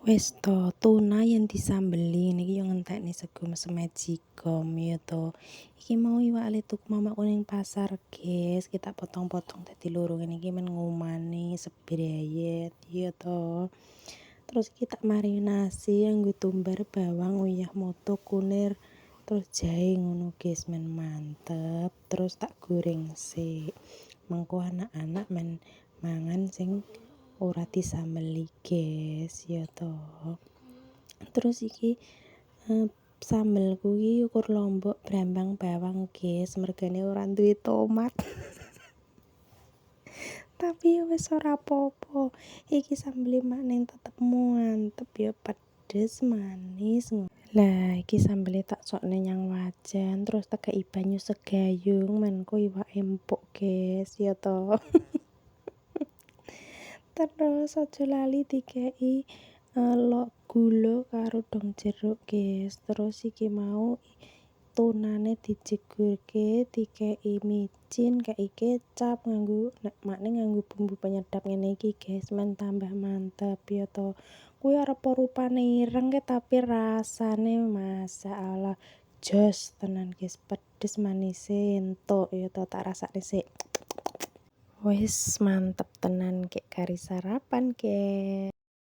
Wis to, tuna yen disambeli niki yo ngentekne sego semejigom ya to. Iki mau iwak ale tuku mamaku ning pasar, guys. Kita potong-potong dadi loro ngene iki men ngumani sebrayet ya to. Terus kita marinasi nganggo tumbar bawang, uyah, moto, kunir, terus jahe ngono guys, men mantep. Terus tak goreng sik. Mengko anak-anak men mangan sing ora disambeli guys ya to. Terus iki sambelku iki ukur lombok brambang bawang guys, mergane ora duwe tomat. Tapi ya wis ora apa-apa. Iki sambele makning tetep mantep ya, pedes manis. Lah iki sambele tak sokne nyang wajan, terus tekeki banyu segayung, menko iwak empuk guys ya to. Terus aja lali dikeki gula karo dong jeruk guys. Terus iki mau tunane dijegurke, dikeki micin, kei kecap, makne nganggo bumbu penyedap ngene iki guys, men tambah mantep ya to. Kuwi arep rupane ireng tapi rasane masyaallah jos tenan guys, pedes manise entuk ya to, tak rasakne sik. Wis mantep tenan kek kari sarapan, guys.